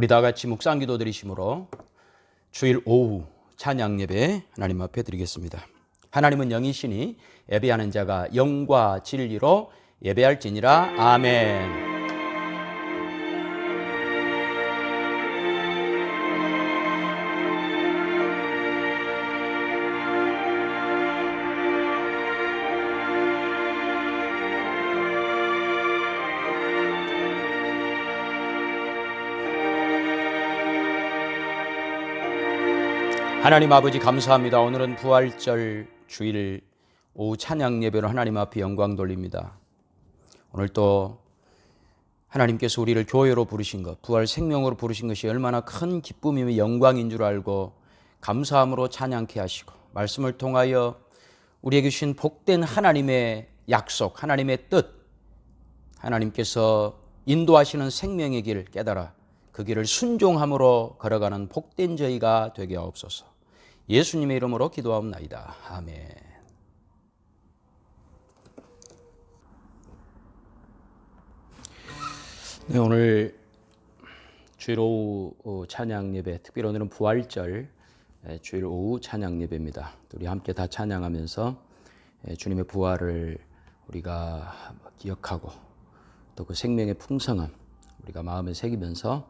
우리 다 같이 묵상 기도 드리심으로 주일 오후 찬양 예배 하나님 앞에 드리겠습니다. 하나님은 영이시니 예배하는 자가 영과 진리로 예배할지니라. 아멘. 하나님 아버지 감사합니다. 오늘은 부활절 주일 오후 찬양 예배로 하나님 앞에 영광 돌립니다. 오늘 또 하나님께서 우리를 교회로 부르신 것, 부활 생명으로 부르신 것이 얼마나 큰 기쁨이며 영광인 줄 알고 감사함으로 찬양케 하시고, 말씀을 통하여 우리에게 주신 복된 하나님의 약속, 하나님의 뜻, 하나님께서 인도하시는 생명의 길 깨달아 그 길을 순종함으로 걸어가는 복된 저희가 되게 하옵소서. 예수님의 이름으로 기도하옵나이다. 아멘. 네, 오늘 주일 오후 찬양 예배, 특별히 오늘은 부활절 주일 오후 찬양 예배입니다. 우리 함께 다 찬양하면서 주님의 부활을 우리가 기억하고 또 그 생명의 풍성함 우리가 마음에 새기면서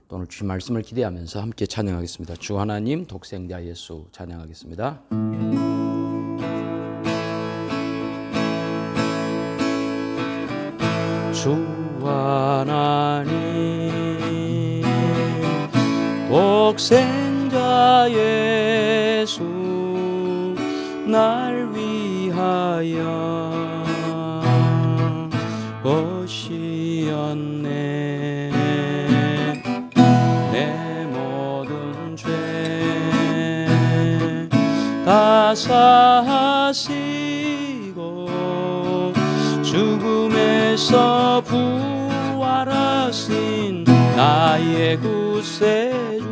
또 오늘 주신 말씀을 기대하면서 함께 찬양하겠습니다. 주 하나님 독생자 예수 찬양하겠습니다. 주 하나님 독생자 예수 날 위하여 오시었네. 내 모든 죄 다 사하시고 죽음에서 부활하신 나의 구세주,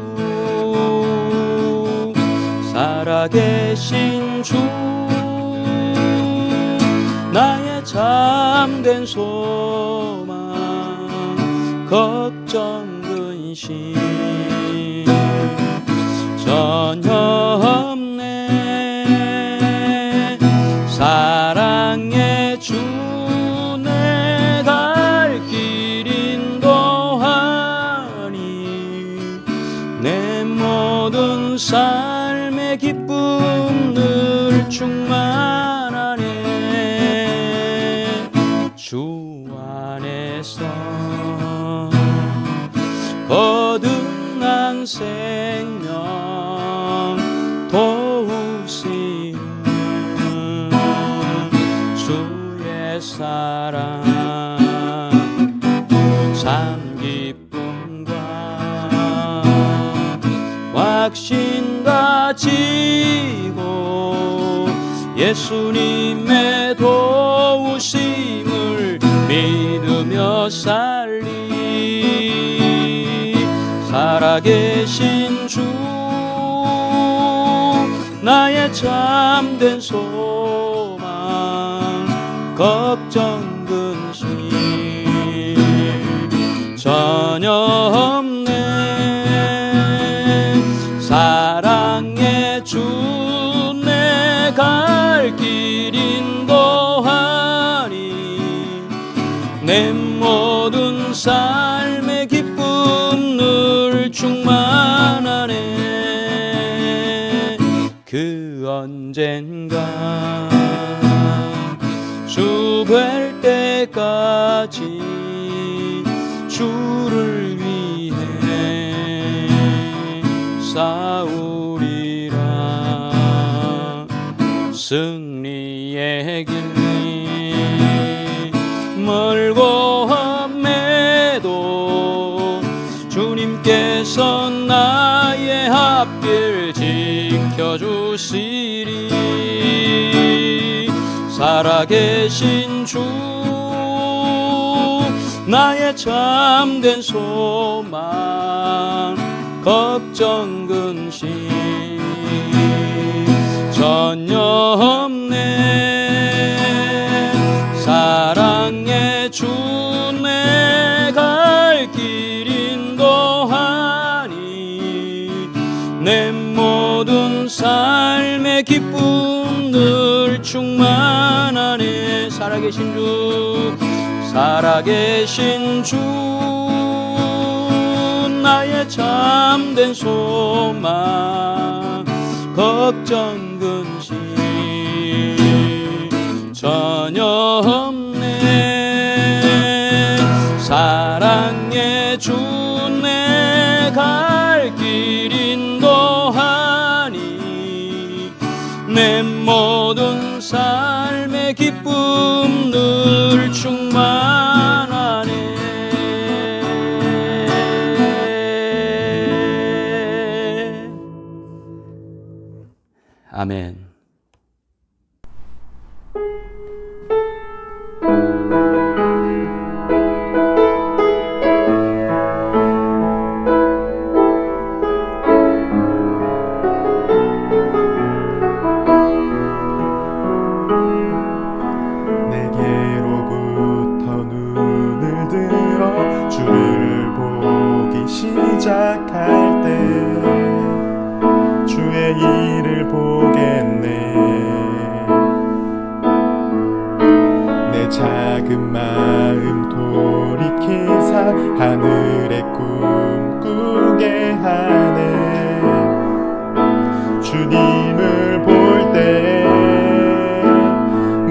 살아계신 주, 나의 참된 소망, 걱정 근심 전혀 없네. 사랑의 주 내 갈 길 인도하니 내 모든 삶의 기쁨 늘 충만하네. 주 안에서 거듭난 생명 도우시는 주의 사랑 참 기쁨과 확신 가지고 예수님의 도우심을 믿으며 살리. 살아계신 주 나의 참된 소망, 걱정 근심 전혀 없네. 사랑의 주 내 갈 길 인도하니 내 모든 삶의 기쁨 늘 충만하네. 그 언젠가 주 뵐 때까지 주를 위해 싸우리라. 승리의 길 멀고 험해도 주님께서 나의 앞길 지켜주시리. 살아계신 주 나의 참된 소망, 걱정 근심 전혀 없네. 사랑의 주 내 갈 길 인도하 삶의 기쁨 늘 충만하네. 살아계신 주 나의 참된 소망, 걱정 근심 전혀 없네. 사랑의 주 내 갈 길 인도하니 내 모든 삶의 기쁨 늘 충만하네. 아멘. 내게로부터 눈을 들어 주를 보기 시작할 때 주의 일을 보겠네. 내 작은 마음 돌이키사 하늘의 꿈 꾸게 하네. 주님을 볼 때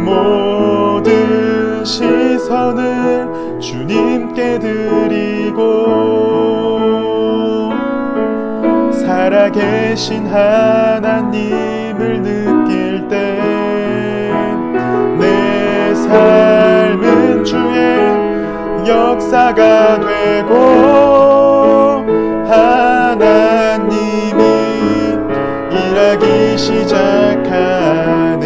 모든 시선을 주님께 드리고 살아계신 하나님을 느낄 때 내 삶은 주의 역사가 되고 하나님이 일하기 시작하네.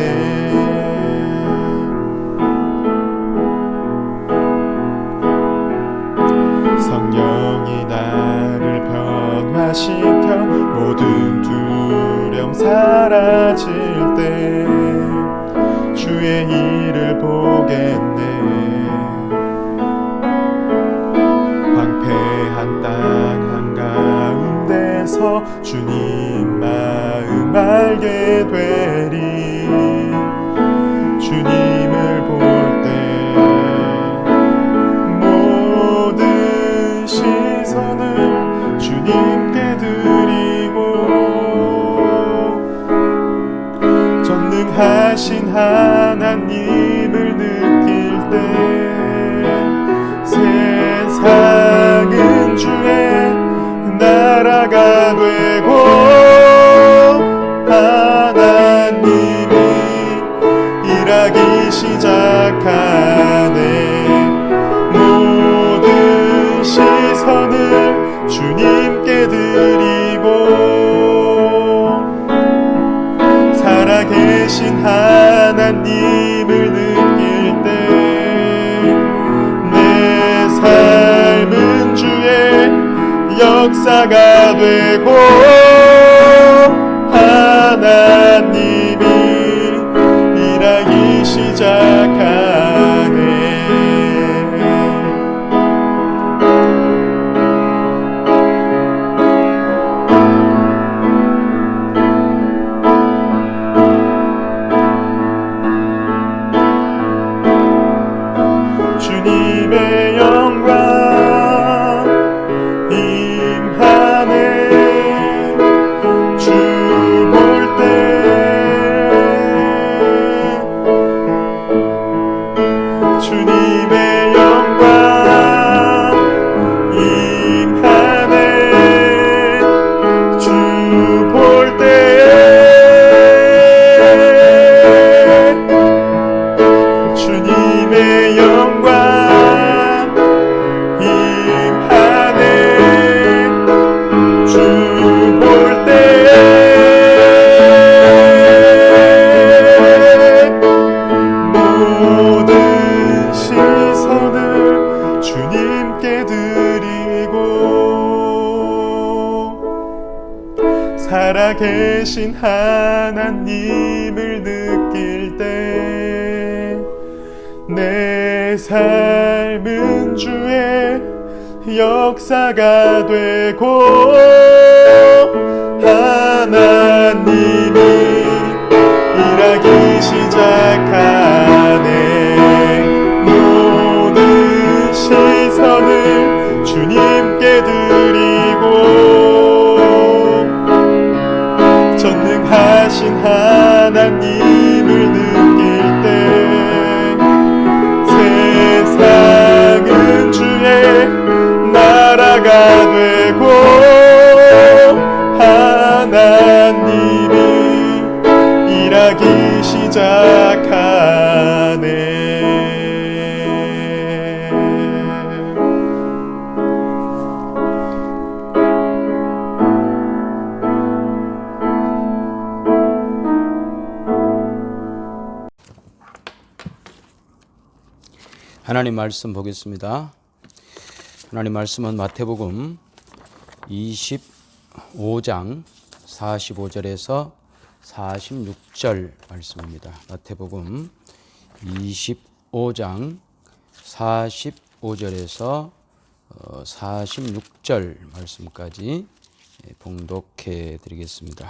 성령이 나를 변화시켜 모든 두려움 사라질 때 주의 일을 보겠네. 황폐한 땅 한가운데서 주님 마음 알게 되리. 주님을 볼 때 모든 시선을 주님께 드리고 전능하신 하나님을 느낄 때 세상은 주의 나라가 되고 하나님이 일하기 시작하네. 모든 시선을 주님께 드리고 살아계신 하나님을 느낄 때 내 삶은 주의 역사가 되고 하나님이 일하기 시작하네. 주님의 영광 임하네. 주 볼 때 주님의 영광 임하네. 주 볼 때 주님의 영광 임하네. 주 볼 때 모든 시선을 주님께 드리고 살아계신 하나님을 느낄 때 내 삶은 주의 역사가 되고 하나님 주님께 드리고 전능하신 하나님을 느낄 때 세상은 주의 나라가 되고 하나님이 일하기 시작하네. 하나님 말씀 보겠습니다. 하나님 말씀은 마태복음 25장 45절에서 46절 말씀입니다. 마태복음 25장 45절에서 46절 말씀까지 봉독해 드리겠습니다.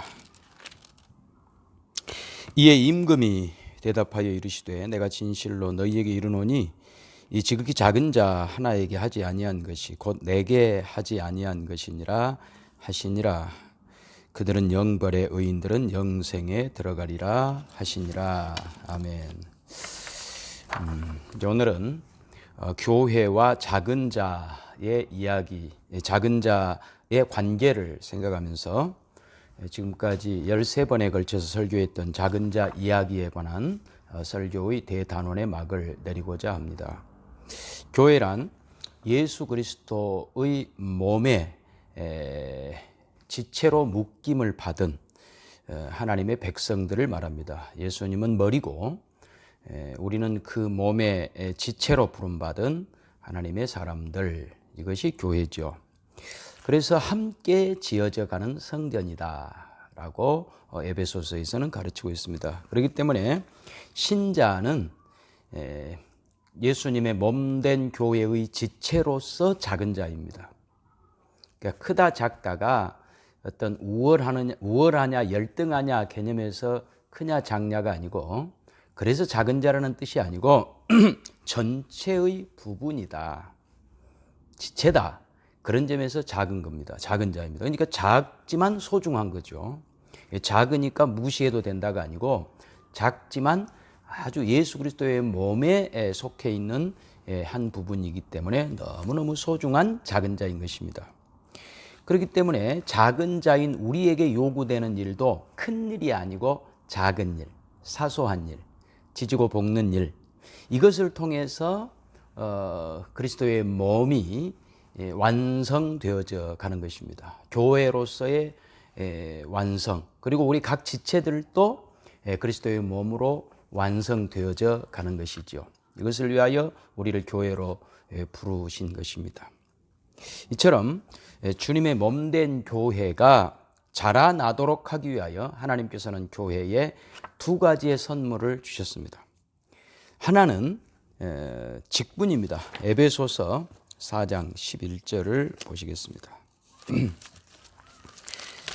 이에 임금이 대답하여 이르시되 내가 진실로 너희에게 이르노니 이 지극히 작은 자 하나에게 하지 아니한 것이 곧 내게 하지 아니한 것이니라 하시니라. 그들은 영벌에 의인들은 영생에 들어가리라 하시니라. 아멘. 오늘은 교회와 작은 자의 이야기, 작은 자의 관계를 생각하면서 지금까지 13번에 걸쳐서 설교했던 작은 자 이야기에 관한 설교의 대단원의 막을 내리고자 합니다. 교회란 예수 그리스도의 몸에 지체로 묶임을 받은 하나님의 백성들을 말합니다. 예수님은 머리고 우리는 그 몸의 지체로 부름받은 하나님의 사람들, 이것이 교회죠. 그래서 함께 지어져 가는 성전이다라고 에베소서에서는 가르치고 있습니다. 그렇기 때문에 신자는 예수님의 몸된 교회의 지체로서 작은 자입니다. 그러니까 크다 작다가 어떤 우월하냐 열등하냐 개념에서 크냐 작냐가 아니고, 그래서 작은 자라는 뜻이 아니고 전체의 부분이다, 지체다, 그런 점에서 작은 겁니다. 작은 자입니다. 그러니까 작지만 소중한 거죠. 작으니까 무시해도 된다가 아니고 작지만 아주 예수 그리스도의 몸에 속해 있는 한 부분이기 때문에 너무너무 소중한 작은 자인 것입니다. 그렇기 때문에 작은 자인 우리에게 요구되는 일도 큰 일이 아니고 작은 일, 사소한 일, 지지고 볶는 일, 이것을 통해서 그리스도의 몸이 완성되어져 가는 것입니다. 교회로서의 완성, 그리고 우리 각 지체들도 그리스도의 몸으로 완성되어져 가는 것이죠. 이것을 위하여 우리를 교회로 부르신 것입니다. 이처럼 주님의 몸된 교회가 자라나도록 하기 위하여 하나님께서는 교회에 두 가지의 선물을 주셨습니다. 하나는 직분입니다. 에베소서 4장 11절을 보시겠습니다.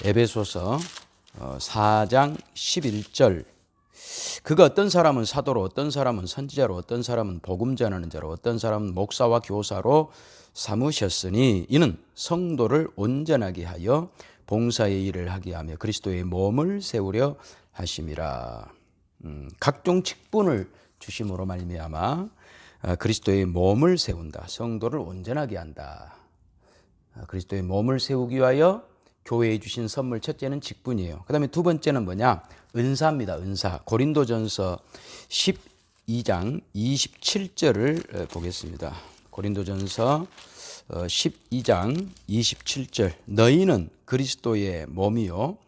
에베소서 4장 11절. 그가 어떤 사람은 사도로, 어떤 사람은 선지자로, 어떤 사람은 복음 전하는 자로, 어떤 사람은 목사와 교사로 삼으셨으니 이는 성도를 온전하게 하여 봉사의 일을 하게 하며 그리스도의 몸을 세우려 하심이라. 각종 직분을 주심으로 말미암아 그리스도의 몸을 세운다. 성도를 온전하게 한다. 그리스도의 몸을 세우기 위하여 교회에 주신 선물, 첫째는 직분이에요. 그 다음에 두 번째는 뭐냐? 은사입니다. 은사. 고린도전서 12장 27절을 보겠습니다. 고린도전서 12장 27절. 너희는 그리스도의 몸이요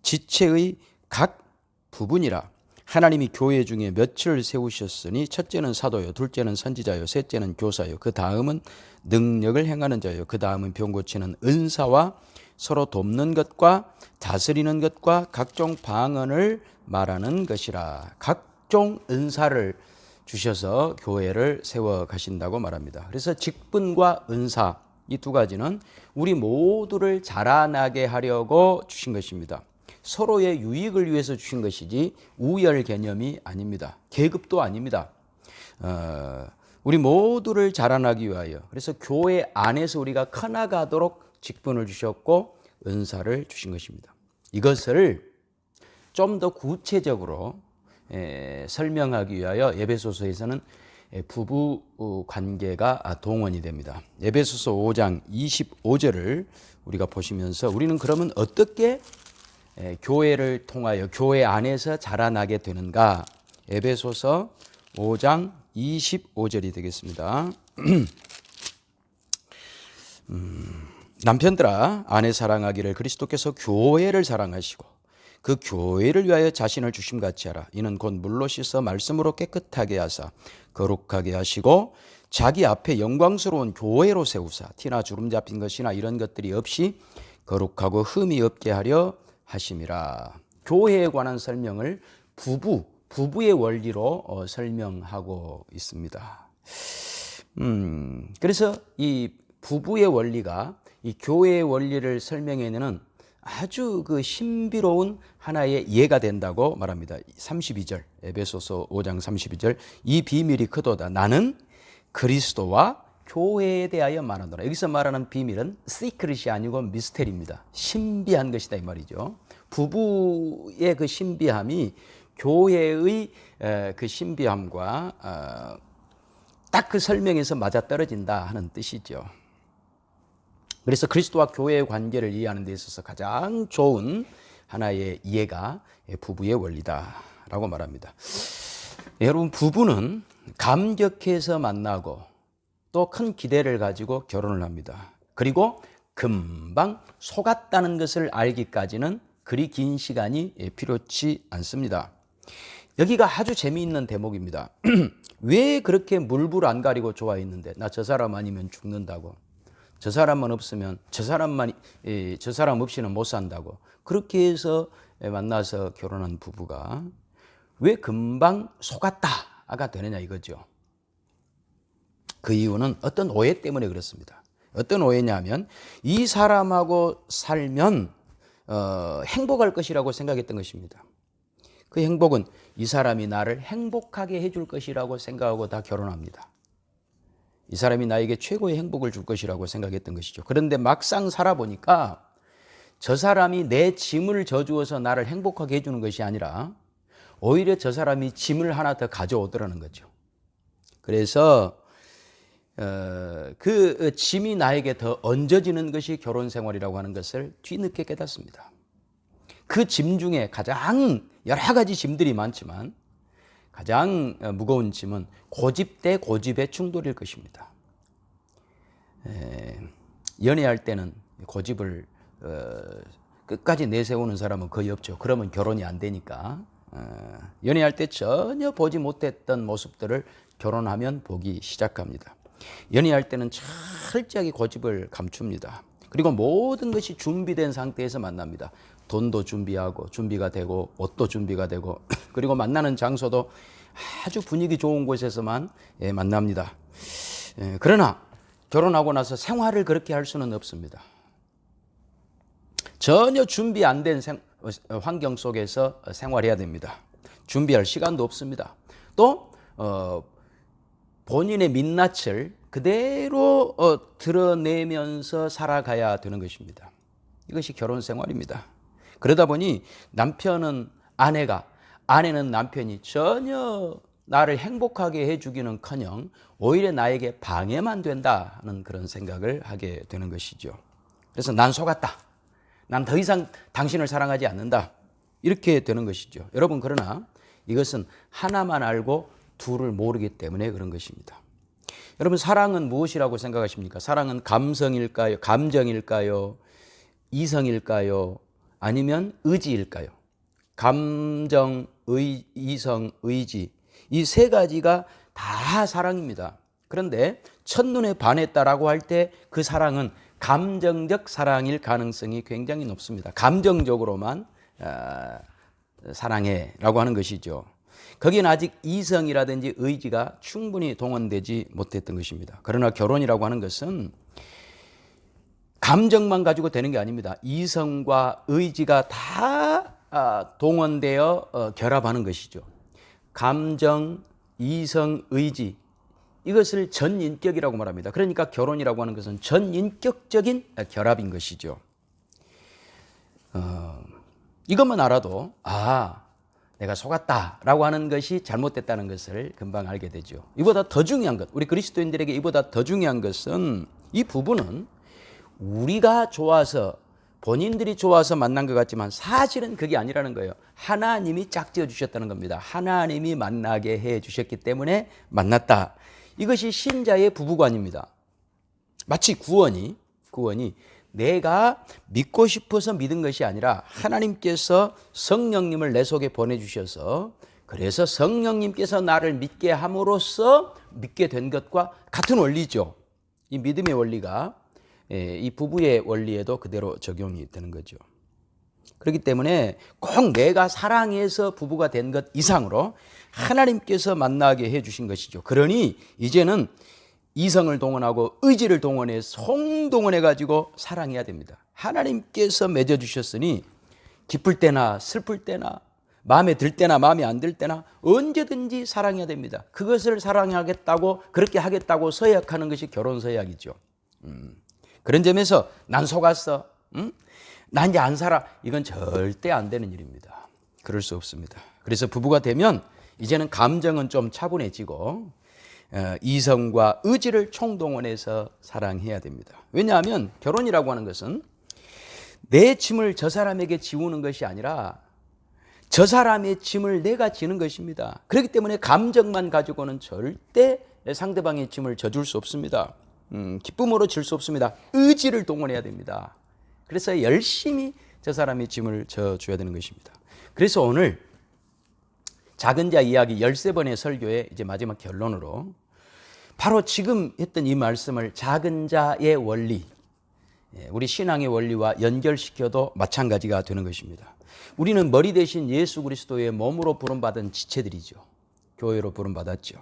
지체의 각 부분이라. 하나님이 교회 중에 몇을 세우셨으니 첫째는 사도요, 둘째는 선지자요, 셋째는 교사요, 그 다음은 능력을 행하는 자요, 그 다음은 병 고치는 은사와 서로 돕는 것과 다스리는 것과 각종 방언을 말하는 것이라. 각종 은사를 주셔서 교회를 세워 가신다고 말합니다. 그래서 직분과 은사, 이 두 가지는 우리 모두를 자라나게 하려고 주신 것입니다. 서로의 유익을 위해서 주신 것이지 우열 개념이 아닙니다. 계급도 아닙니다. 우리 모두를 자라나기 위하여, 그래서 교회 안에서 우리가 커나가도록 직분을 주셨고 은사를 주신 것입니다. 이것을 좀 더 구체적으로 설명하기 위하여 에베소서에서는 부부 관계가 동원이 됩니다. 에베소서 5장 25절을 우리가 보시면서 우리는 그러면 어떻게 교회를 통하여 교회 안에서 자라나게 되는가? 에베소서 5장 25절이 되겠습니다. 남편들아 아내 사랑하기를 그리스도께서 교회를 사랑하시고 그 교회를 위하여 자신을 주심같이 하라. 이는 곧 물로 씻어 말씀으로 깨끗하게 하사 거룩하게 하시고 자기 앞에 영광스러운 교회로 세우사 티나 주름 잡힌 것이나 이런 것들이 없이 거룩하고 흠이 없게 하려 하심이라. 교회에 관한 설명을 부부의 원리로 설명하고 있습니다. 그래서 이 부부의 원리가 이 교회의 원리를 설명해내는 아주 그 신비로운 하나의 예가 된다고 말합니다. 32절, 에베소서 5장 32절, 이 비밀이 크도다. 나는 그리스도와 교회에 대하여 말하노라. 여기서 말하는 비밀은 시크릿이 아니고 미스테리입니다. 신비한 것이다 이 말이죠. 부부의 그 신비함이 교회의 그 신비함과 딱 그 설명에서 맞아떨어진다 하는 뜻이죠. 그래서 그리스도와 교회의 관계를 이해하는 데 있어서 가장 좋은 하나의 이해가 부부의 원리다라고 말합니다. 여러분, 부부는 감격해서 만나고 또 큰 기대를 가지고 결혼을 합니다. 그리고 금방 속았다는 것을 알기까지는 그리 긴 시간이 필요치 않습니다. 여기가 아주 재미있는 대목입니다. 왜 그렇게 물불 안 가리고 좋아했는데 나 저 사람 아니면 죽는다고, 저 사람만 없으면 저 사람 없이는 못 산다고 그렇게 해서 만나서 결혼한 부부가 왜 금방 속았다가 되느냐 이거죠. 그 이유는 어떤 오해 때문에 그렇습니다. 어떤 오해냐면 이 사람하고 살면 행복할 것이라고 생각했던 것입니다. 그 행복은 이 사람이 나를 행복하게 해줄 것이라고 생각하고 다 결혼합니다. 이 사람이 나에게 최고의 행복을 줄 것이라고 생각했던 것이죠. 그런데 막상 살아보니까 저 사람이 내 짐을 져주어서 나를 행복하게 해주는 것이 아니라 오히려 저 사람이 짐을 하나 더 가져오더라는 거죠. 그래서 그 짐이 나에게 더 얹어지는 것이 결혼 생활이라고 하는 것을 뒤늦게 깨닫습니다. 그 짐 중에 가장 여러 가지 짐들이 많지만 가장 무거운 짐은 고집 대 고집의 충돌일 것입니다. 연애할 때는 고집을 끝까지 내세우는 사람은 거의 없죠. 그러면 결혼이 안 되니까. 연애할 때 전혀 보지 못했던 모습들을 결혼하면 보기 시작합니다. 연애할 때는 철저하게 고집을 감춥니다. 그리고 모든 것이 준비된 상태에서 만납니다. 돈도 준비가 되고 옷도 준비가 되고 그리고 만나는 장소도 아주 분위기 좋은 곳에서만 만납니다. 그러나 결혼하고 나서 생활을 그렇게 할 수는 없습니다. 전혀 준비 안 된 환경 속에서 생활해야 됩니다. 준비할 시간도 없습니다. 또 본인의 민낯을 그대로 드러내면서 살아가야 되는 것입니다. 이것이 결혼 생활입니다. 그러다 보니 남편은 아내는 남편이 전혀 나를 행복하게 해주기는커녕 오히려 나에게 방해만 된다는 그런 생각을 하게 되는 것이죠. 그래서 난 속았다. 난 더 이상 당신을 사랑하지 않는다. 이렇게 되는 것이죠. 여러분, 그러나 이것은 하나만 알고 둘을 모르기 때문에 그런 것입니다. 여러분, 사랑은 무엇이라고 생각하십니까? 사랑은 감정일까요? 이성일까요? 아니면 의지일까요? 감정, 이성, 의지, 이 세 가지가 다 사랑입니다. 그런데 첫눈에 반했다라고 할 때 그 사랑은 감정적 사랑일 가능성이 굉장히 높습니다. 감정적으로만 사랑해라고 하는 것이죠. 거기는 아직 이성이라든지 의지가 충분히 동원되지 못했던 것입니다. 그러나 결혼이라고 하는 것은 감정만 가지고 되는 게 아닙니다. 이성과 의지가 다 동원되어 결합하는 것이죠. 감정, 이성, 의지, 이것을 전인격이라고 말합니다. 그러니까 결혼이라고 하는 것은 전인격적인 결합인 것이죠. 이것만 알아도 내가 속았다라고 하는 것이 잘못됐다는 것을 금방 알게 되죠. 이보다 더 중요한 것, 우리 그리스도인들에게 이보다 더 중요한 것은 이 부부는 우리가 좋아서 본인들이 좋아서 만난 것 같지만 사실은 그게 아니라는 거예요. 하나님이 짝지어 주셨다는 겁니다. 하나님이 만나게 해 주셨기 때문에 만났다. 이것이 신자의 부부관입니다. 마치 구원이 내가 믿고 싶어서 믿은 것이 아니라 하나님께서 성령님을 내 속에 보내주셔서 그래서 성령님께서 나를 믿게 함으로써 믿게 된 것과 같은 원리죠. 이 믿음의 원리가 이 부부의 원리에도 그대로 적용이 되는 거죠. 그렇기 때문에 꼭 내가 사랑해서 부부가 된 것 이상으로 하나님께서 만나게 해 주신 것이죠. 그러니 이제는 이성을 동원하고 의지를 동원해 성동원해 가지고 사랑해야 됩니다. 하나님께서 맺어 주셨으니 기쁠 때나 슬플 때나 마음에 들 때나 마음에 안 들 때나 언제든지 사랑해야 됩니다. 그것을 사랑하겠다고 그렇게 하겠다고 서약하는 것이 결혼 서약이죠. 그런 점에서 난 속았어. 난 이제 안 살아. 이건 절대 안 되는 일입니다. 그럴 수 없습니다. 그래서 부부가 되면 이제는 감정은 좀 차분해지고 이성과 의지를 총동원해서 사랑해야 됩니다. 왜냐하면 결혼이라고 하는 것은 내 짐을 저 사람에게 지우는 것이 아니라 저 사람의 짐을 내가 지는 것입니다. 그렇기 때문에 감정만 가지고는 절대 상대방의 짐을 져줄 수 없습니다. 기쁨으로 질 수 없습니다. 의지를 동원해야 됩니다. 그래서 열심히 저 사람의 짐을 져줘야 되는 것입니다. 그래서 오늘 작은 자 이야기 13번의 설교의 이제 마지막 결론으로 바로 지금 했던 이 말씀을 작은 자의 원리, 우리 신앙의 원리와 연결시켜도 마찬가지가 되는 것입니다. 우리는 머리 대신 예수 그리스도의 몸으로 부름받은 지체들이죠. 교회로 부름받았죠.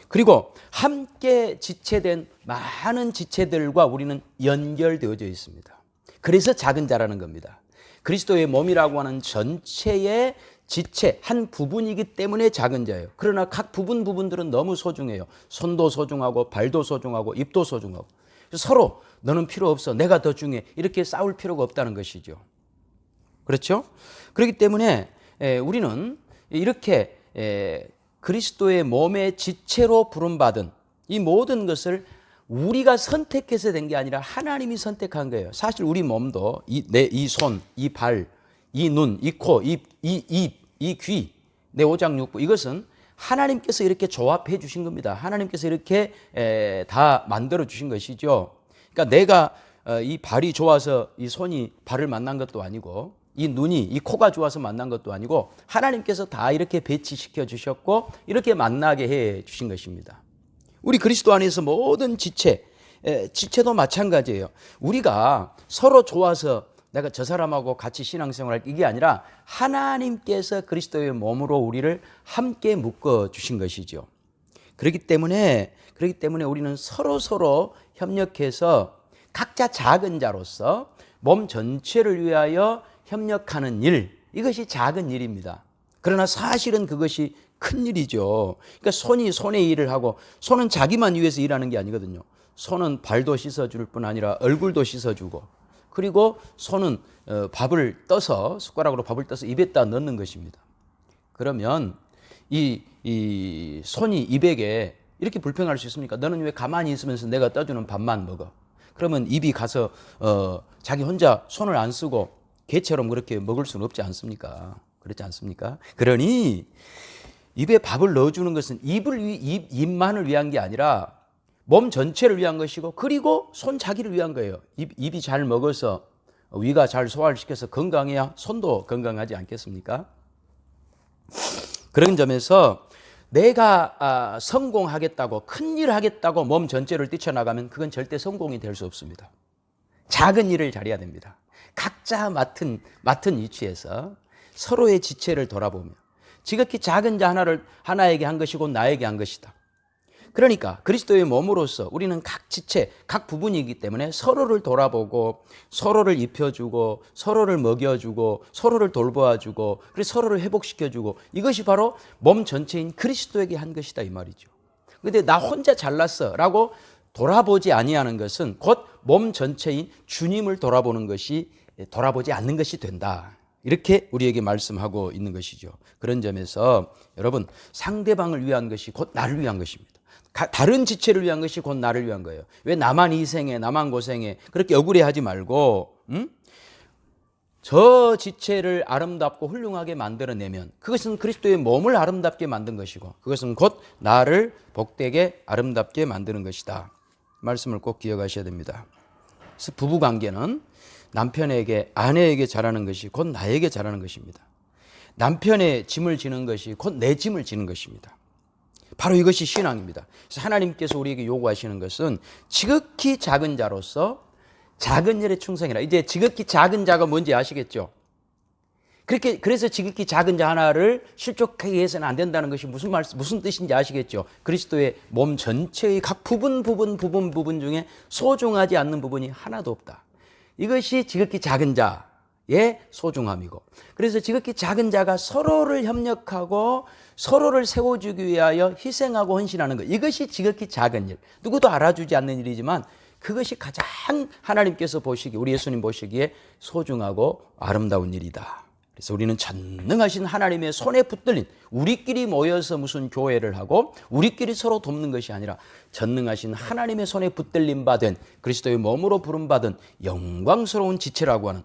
그리고 함께 지체된 많은 지체들과 우리는 연결되어져 있습니다. 그래서 작은 자라는 겁니다. 그리스도의 몸이라고 하는 전체의 지체, 한 부분이기 때문에 작은 자예요. 그러나 각 부분들은 너무 소중해요. 손도 소중하고 발도 소중하고 입도 소중하고 서로 너는 필요 없어, 내가 더 중요해 이렇게 싸울 필요가 없다는 것이죠. 그렇죠? 그렇기 때문에 우리는 이렇게 그리스도의 몸의 지체로 부름받은 이 모든 것을 우리가 선택해서 된 게 아니라 하나님이 선택한 거예요. 사실 우리 몸도 이 손, 이 발, 이 눈, 이 코, 이 입, 이 귀, 내 오장육부 이것은 하나님께서 이렇게 조합해 주신 겁니다. 하나님께서 이렇게 다 만들어 주신 것이죠. 그러니까 내가 이 발이 좋아서 이 손이 발을 만난 것도 아니고 이 눈이 이 코가 좋아서 만난 것도 아니고 하나님께서 다 이렇게 배치시켜 주셨고 이렇게 만나게 해 주신 것입니다. 우리 그리스도 안에서 모든 지체도 마찬가지예요. 우리가 서로 좋아서 내가 저 사람하고 같이 신앙생활할 이게 아니라 하나님께서 그리스도의 몸으로 우리를 함께 묶어 주신 것이죠. 그렇기 때문에 우리는 서로 협력해서 각자 작은 자로서 몸 전체를 위하여 협력하는 일, 이것이 작은 일입니다. 그러나 사실은 그것이 큰 일이죠. 그러니까 손이 손의 일을 하고 손은 자기만 위해서 일하는 게 아니거든요. 손은 발도 씻어줄 뿐 아니라 얼굴도 씻어주고 그리고 손은 밥을 떠서 숟가락으로 밥을 떠서 입에다 넣는 것입니다. 그러면 이 손이 입에게 이렇게 불평할 수 있습니까? 너는 왜 가만히 있으면서 내가 떠주는 밥만 먹어? 그러면 입이 가서 자기 혼자 손을 안 쓰고 개처럼 그렇게 먹을 수는 없지 않습니까? 그렇지 않습니까? 그러니 입에 밥을 넣어주는 것은 입만을 위한 게 아니라 몸 전체를 위한 것이고 그리고 손 자기를 위한 거예요. 입이 잘 먹어서 위가 잘 소화를 시켜서 건강해야 손도 건강하지 않겠습니까? 그런 점에서 내가 성공하겠다고 큰일 하겠다고 몸 전체를 뛰쳐나가면 그건 절대 성공이 될 수 없습니다. 작은 일을 잘해야 됩니다. 각자 맡은 위치에서 서로의 지체를 돌아보며 지극히 작은 자 하나에게 한 것이고 나에게 한 것이다. 그러니까 그리스도의 몸으로서 우리는 각 지체, 각 부분이기 때문에 서로를 돌아보고 서로를 입혀주고 서로를 먹여주고 서로를 돌보아주고 그리고 서로를 회복시켜주고 이것이 바로 몸 전체인 그리스도에게 한 것이다 이 말이죠. 근데 나 혼자 잘났어 라고 돌아보지 아니하는 것은 곧 몸 전체인 주님을 돌아보는 것이, 돌아보지 않는 것이 된다. 이렇게 우리에게 말씀하고 있는 것이죠. 그런 점에서 여러분, 상대방을 위한 것이 곧 나를 위한 것입니다. 다른 지체를 위한 것이 곧 나를 위한 거예요. 왜 나만 희생해, 나만 고생해, 그렇게 억울해하지 말고 저 지체를 아름답고 훌륭하게 만들어내면 그것은 그리스도의 몸을 아름답게 만든 것이고, 그것은 곧 나를 복되게 아름답게 만드는 것이다. 말씀을 꼭 기억하셔야 됩니다. 그래서 부부관계는 남편에게, 아내에게 잘하는 것이 곧 나에게 잘하는 것입니다. 남편의 짐을 지는 것이 곧 내 짐을 지는 것입니다. 바로 이것이 신앙입니다. 그래서 하나님께서 우리에게 요구하시는 것은 지극히 작은 자로서 작은 일에 충성해라. 이제 지극히 작은 자가 뭔지 아시겠죠? 그래서 지극히 작은 자 하나를 실족하게 해서는 안 된다는 것이 무슨 뜻인지 아시겠죠? 그리스도의 몸 전체의 각 부분 중에 소중하지 않는 부분이 하나도 없다. 이것이 지극히 작은 자의 소중함이고, 그래서 지극히 작은 자가 서로를 협력하고 서로를 세워주기 위하여 희생하고 헌신하는 것, 이것이 지극히 작은 일, 누구도 알아주지 않는 일이지만 그것이 가장 하나님께서 보시기에, 우리 예수님 보시기에 소중하고 아름다운 일이다. 그래서 우리는 전능하신 하나님의 손에 붙들린, 우리끼리 모여서 무슨 교회를 하고 우리끼리 서로 돕는 것이 아니라 전능하신 하나님의 손에 붙들림 받은, 그리스도의 몸으로 부름받은 영광스러운 지체라고 하는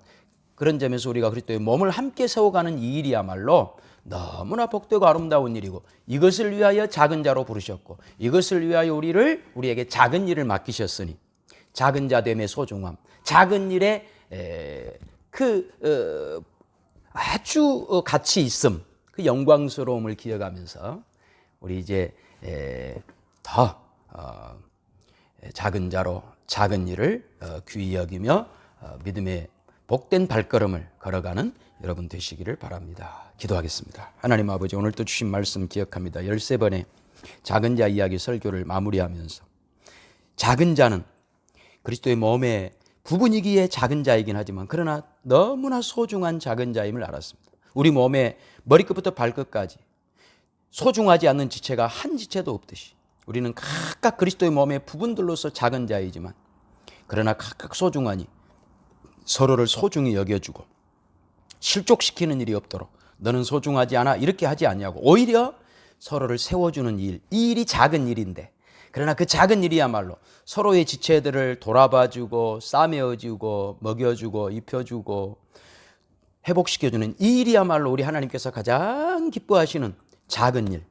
그런 점에서 우리가 그리스도의 몸을 함께 세워가는 이 일이야말로 너무나 복되고 아름다운 일이고, 이것을 위하여 작은 자로 부르셨고, 이것을 위하여 우리에게 작은 일을 맡기셨으니 작은 자됨의 소중함, 작은 일에 아주 가치 있음, 그 영광스러움을 기억하면서 우리 이제 더 작은 자로 작은 일을 귀히 여기며 믿음의 복된 발걸음을 걸어가는 여러분 되시기를 바랍니다. 기도하겠습니다. 하나님 아버지, 오늘 또 주신 말씀 기억합니다. 13번의 작은 자 이야기 설교를 마무리하면서, 작은 자는 그리스도의 몸의 부분이기에 작은 자이긴 하지만 그러나 너무나 소중한 작은 자임을 알았습니다. 우리 몸의 머리끝부터 발끝까지 소중하지 않는 지체가 한 지체도 없듯이 우리는 각각 그리스도의 몸의 부분들로서 작은 자이지만 그러나 각각 소중하니 서로를 소중히 여겨주고 실족시키는 일이 없도록 너는 소중하지 않아 이렇게 하지 아니하고 오히려 서로를 세워주는 일, 이 일이 작은 일인데 그러나 그 작은 일이야말로 서로의 지체들을 돌아봐주고 싸매어주고 먹여주고 입혀주고 회복시켜주는 이 일이야말로 우리 하나님께서 가장 기뻐하시는 작은 일,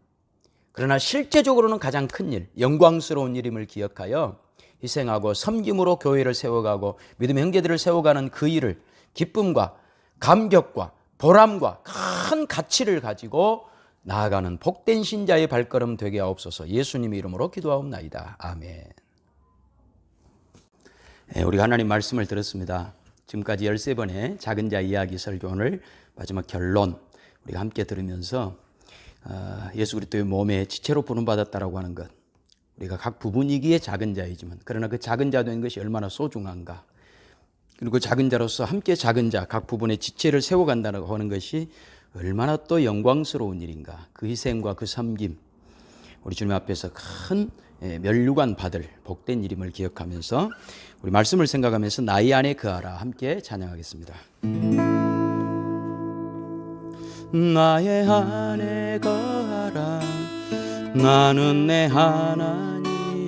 그러나 실제적으로는 가장 큰 일, 영광스러운 일임을 기억하여 희생하고 섬김으로 교회를 세워가고 믿음의 형제들을 세워가는 그 일을 기쁨과 감격과 보람과 큰 가치를 가지고 나아가는 복된 신자의 발걸음 되게 하옵소서. 예수님의 이름으로 기도하옵나이다. 아멘. 우리가 하나님 말씀을 들었습니다. 지금까지 13번의 작은 자 이야기 설교, 오늘 마지막 결론 우리가 함께 들으면서 예수 그리스도의 몸에 지체로 부름받았다라고 하는 것, 우리가 각 부분이기에 작은 자이지만 그러나 그 작은 자 된 것이 얼마나 소중한가, 그리고 작은 자로서 함께 작은 자 각 부분의 지체를 세워간다고 하는 것이 얼마나 또 영광스러운 일인가. 그 희생과 그 섬김, 우리 주님 앞에서 큰 면류관 받을 복된 일임을 기억하면서 우리 말씀을 생각하면서 나의 안에 거하라 함께 찬양하겠습니다. 나의 안에 거하라, 나는 내 하나님이니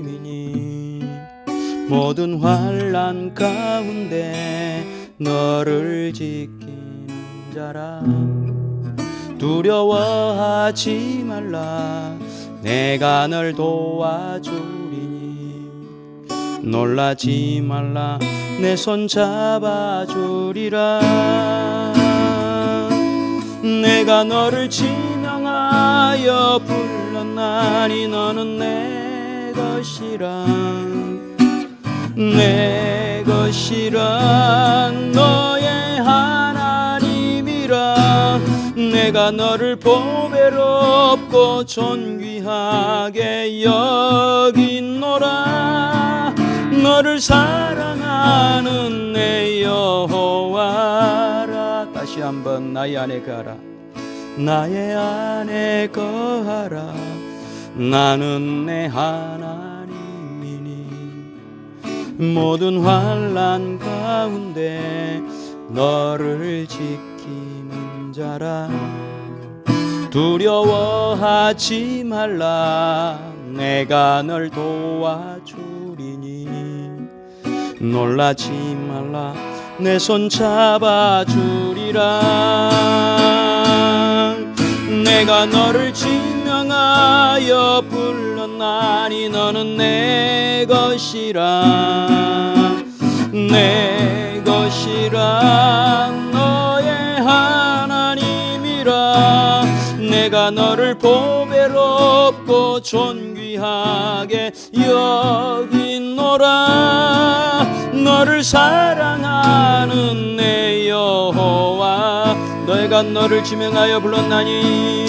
모든 환난 가운데 너를 지키는 자라. 두려워하지 말라, 내가 널 도와주리니 놀라지 말라, 내 손 잡아주리라. 내가 너를 지명하여 불렀나니 너는 내 것이라, 내 것이라, 너의 하나님이라. 내가 너를 보배롭고 존귀하게 여긴노라. 너를 사랑하는 내 여호와라. 다시 한번 나의 안에 거하라, 나의 안에 거하라, 나는 내 하나님이니 모든 환난 가운데 너를 지키는 자라. 두려워하지 말라. 내가 널 도와주리니 놀라지 말라. 내 손 잡아주리라. 내가 너를 지명하여 불렀나니 너는 내 것이라. 내 것이라. 너의 하나님이라. 내가 너를 보배롭고 존귀하게 여기노라. 너를 사랑하는 내 여호와. 내가 너를 지명하여 불렀나니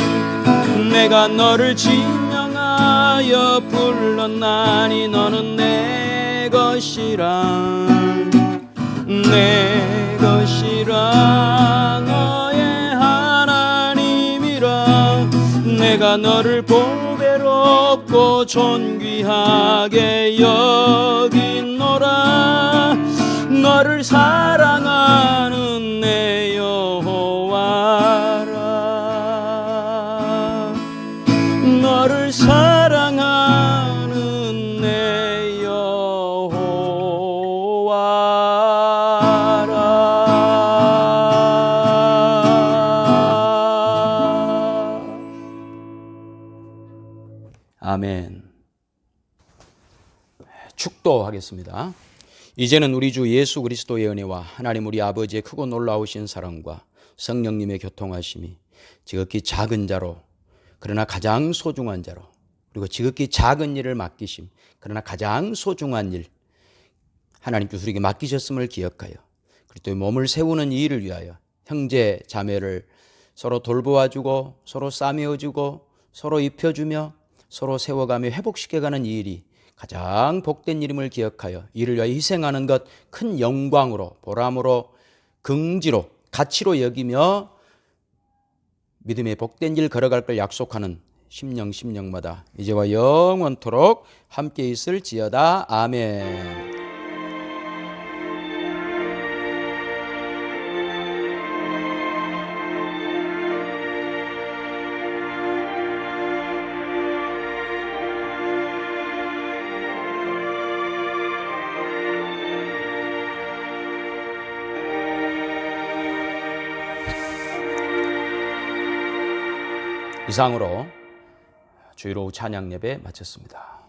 내가 너를 지명하여 불렀나니 너는 내 것이라. 내 것이라. 너의 하나님이라. 내가 너를 보배롭고 존귀하게 여기노라. 너를 사랑하는 내 여호와라. 너를 사랑하는 내 여호와라. 아멘. 축도하겠습니다. 이제는 우리 주 예수 그리스도의 은혜와 하나님 우리 아버지의 크고 놀라우신 사랑과 성령님의 교통하심이 지극히 작은 자로 그러나 가장 소중한 자로, 그리고 지극히 작은 일을 맡기심 그러나 가장 소중한 일 하나님께서 우리에게 맡기셨음을 기억하여 그리스도의 몸을 세우는 이 일을 위하여 형제 자매를 서로 돌보아주고 서로 싸매어주고 서로 입혀주며 서로 세워가며 회복시켜가는 이 일이 가장 복된 일임을 기억하여 이를 위하여 희생하는 것 큰 영광으로 보람으로 긍지로 가치로 여기며 믿음의 복된 길 걸어갈 걸 약속하는 심령마다 이제와 영원토록 함께 있을지어다. 아멘. 이상으로 주일 오후 찬양 예배 마쳤습니다.